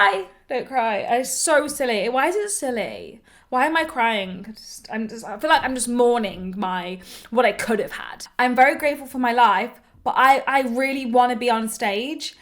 cry. Don't cry. It's so silly. Why is it silly? Why am I crying? I feel like I'm just mourning what I could have had. I'm very grateful for my life, but I really want to be on stage.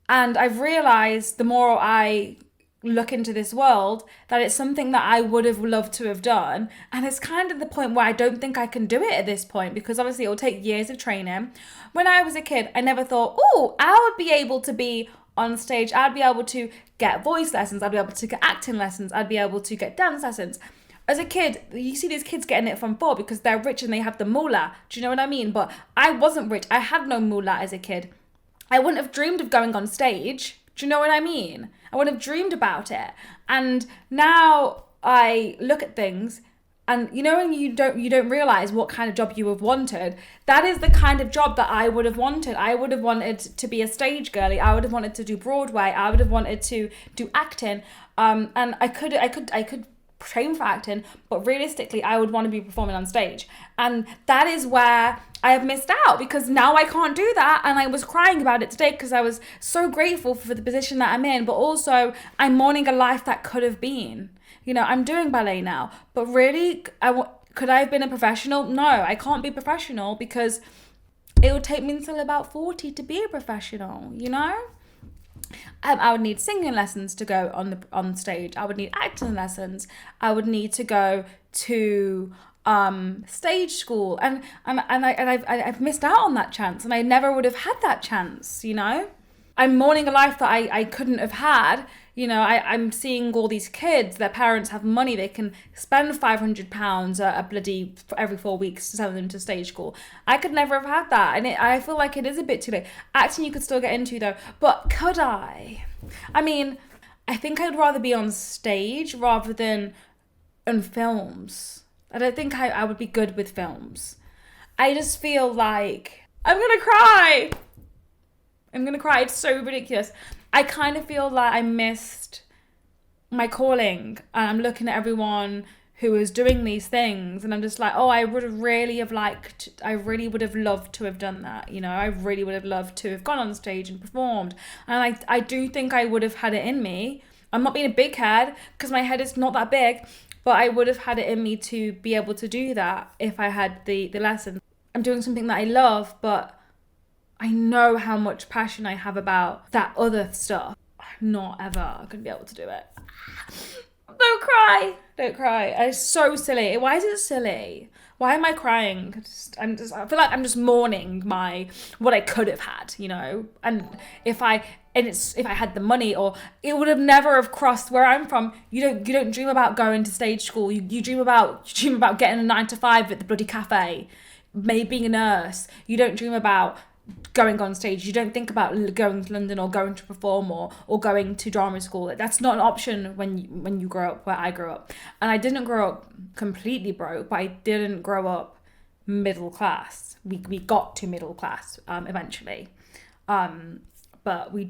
And I've realized the more I look into this world that it's something that I would have loved to have done. And it's kind of the point where I don't think I can do it at this point, because obviously it will take years of training. When I was a kid, I never thought, oh, I would be able to be on stage. I'd be able to get voice lessons. I'd be able to get acting lessons. I'd be able to get dance lessons. As a kid, you see these kids getting it from 4 because they're rich and they have the moolah. Do you know what I mean? But I wasn't rich. I had no moolah as a kid. I wouldn't have dreamed of going on stage. Do you know what I mean? I wouldn't have dreamed about it. And now I look at things, and you know when you don't realize what kind of job you have wanted. That is the kind of job that I would have wanted. I would have wanted to be a stage girly. I would have wanted to do Broadway. I would have wanted to do acting. And I could train for acting, but realistically I would want to be performing on stage. And that is where I have missed out, because now I can't do that. And I was crying about it today because I was so grateful for the position that I'm in, but also I'm mourning a life that could have been. You know, I'm doing ballet now, but really, could I have been a professional? No, I can't be professional because it would take me until about 40 to be a professional, you know? I would need singing lessons to go on stage. I would need acting lessons. I would need to go to stage school, and I've missed out on that chance, and I never would have had that chance. You know, I'm mourning a life that I couldn't have had. You know, I'm seeing all these kids, their parents have money, they can spend £500 a bloody every 4 weeks to send them to stage school. I could never have had that. And I feel like it is a bit too late. Acting you could still get into though, but could I? I mean, I think I'd rather be on stage rather than in films. I don't think I would be good with films. I just feel like I'm gonna cry. It's so ridiculous. I kind of feel like I missed my calling, and I'm looking at everyone who is doing these things, and I'm just like, oh, I really would have loved to have done that. You know, I really would have loved to have gone on stage and performed. And I do think I would have had it in me. I'm not being a big head because my head is not that big, but I would have had it in me to be able to do that if I had the lesson. I'm doing something that I love, but I know how much passion I have about that other stuff. I'm not ever going to be able to do it. Don't cry. It's so silly. Why is it silly? Why am I crying? I feel like I'm just mourning what I could have had, you know? And if I had the money, or it would have never have crossed where I'm from. You don't dream about going to stage school. You dream about getting a 9 to 5 at the bloody cafe, maybe being a nurse. You don't dream about going on stage. You don't think about going to London or going to perform or going to drama school. That's not an option when you grow up where I grew up. And I didn't grow up completely broke, but I didn't grow up middle class. We got to middle class eventually. But I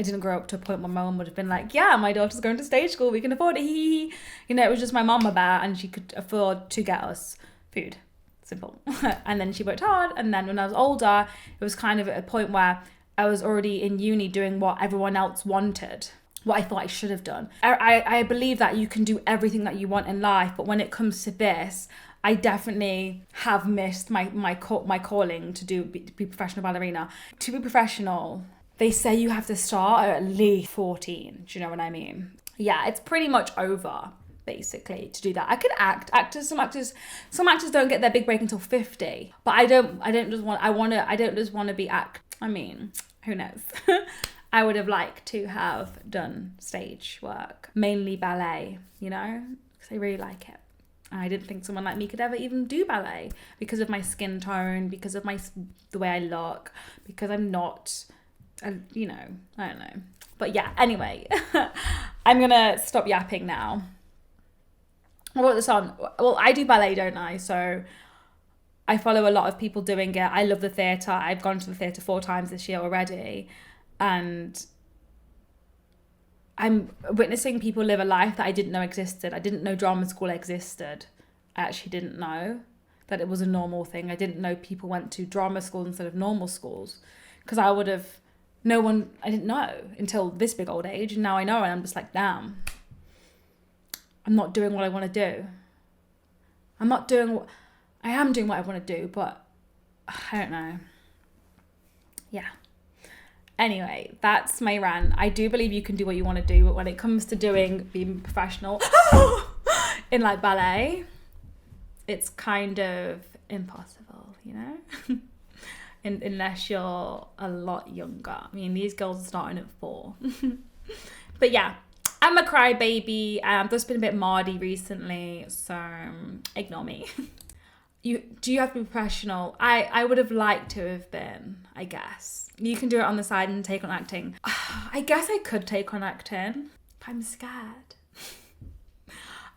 didn't grow up to a point where my mum would have been like, yeah, my daughter's going to stage school, we can afford it. You know, it was just my mama bear, and she could afford to get us food. Simple. And then she worked hard, and then when I was older, it was kind of at a point where I was already in uni doing what everyone else wanted, what I thought I should have done. I believe that you can do everything that you want in life, but when it comes to this, I definitely have missed my calling to be a professional ballerina. To be professional, they say you have to start at least 14. Do you know what I mean? Yeah, it's pretty much over, basically, to do that. I could act. Some actors don't get their big break until 50. But I don't just want to be act. I mean, who knows? I would have liked to have done stage work, mainly ballet, you know, because I really like it. I didn't think someone like me could ever even do ballet because of my skin tone, because of the way I look, because I'm not, you know, I don't know. But yeah, anyway, I'm going to stop yapping now. I wrote this on. Well, I do ballet, don't I? So I follow a lot of people doing it. I love the theatre. I've gone to the theatre 4 times this year already. And I'm witnessing people live a life that I didn't know existed. I didn't know drama school existed. I actually didn't know that it was a normal thing. I didn't know people went to drama school instead of normal schools, because I would have I didn't know until this big old age. And now I know, and I'm just like, damn, I'm not doing what I want to do. I am doing what I want to do, but I don't know. Yeah. Anyway, that's my rant. I do believe you can do what you want to do, but when it comes to being professional in like ballet, it's kind of impossible, you know? Unless you're a lot younger. I mean, these girls are starting at 4. But yeah, I'm a crybaby. I've just been a bit mardy recently, so ignore me. Do you have to be professional? I would have liked to have been, I guess. You can do it on the side and take on acting. I guess I could take on acting, but I'm scared.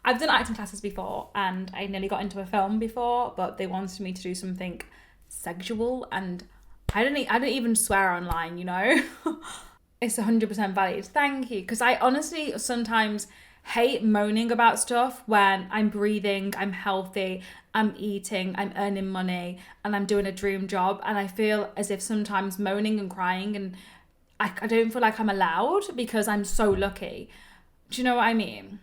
I've done acting classes before, and I nearly got into a film before, but they wanted me to do something sexual, and I didn't even swear online, you know. It's 100% valid. Thank you. Because I honestly sometimes hate moaning about stuff when I'm breathing, I'm healthy, I'm eating, I'm earning money, and I'm doing a dream job. And I feel as if sometimes moaning and crying, and I don't feel like I'm allowed because I'm so lucky. Do you know what I mean?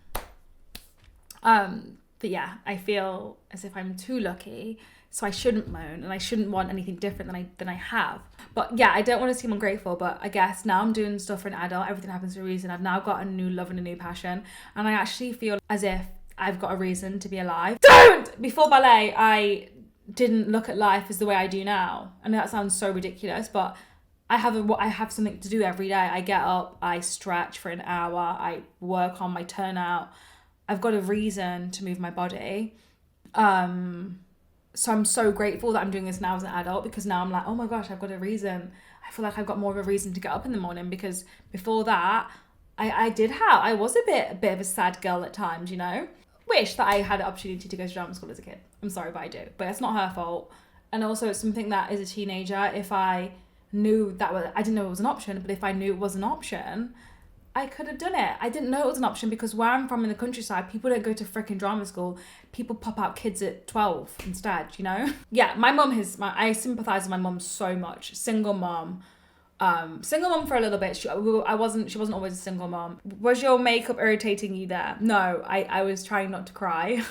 But yeah, I feel as if I'm too lucky, so I shouldn't moan, and I shouldn't want anything different than I have. But yeah, I don't want to seem ungrateful, but I guess now I'm doing stuff for an adult. Everything happens for a reason. I've now got a new love and a new passion, and I actually feel as if I've got a reason to be alive. Before ballet, I didn't look at life as the way I do now. I know that sounds so ridiculous, but I have something to do every day. I get up, I stretch for an hour, I work on my turnout. I've got a reason to move my body. So I'm so grateful that I'm doing this now as an adult, because now I'm like, oh my gosh, I've got a reason. I feel like I've got more of a reason to get up in the morning, because before that, I was a bit of a sad girl at times, you know. Wish that I had an opportunity to go to drama school as a kid. I'm sorry, but I do. But it's not her fault. And also it's something that as a teenager, if I knew I didn't know it was an option, but if I knew it was an option, I could have done it. I didn't know it was an option because where I'm from in the countryside, people don't go to freaking drama school. People pop out kids at 12 instead, you know? Yeah, I sympathise with my mum so much. Single mum. Single mum for a little bit. She wasn't always a single mum. Was your makeup irritating you there? No, I was trying not to cry.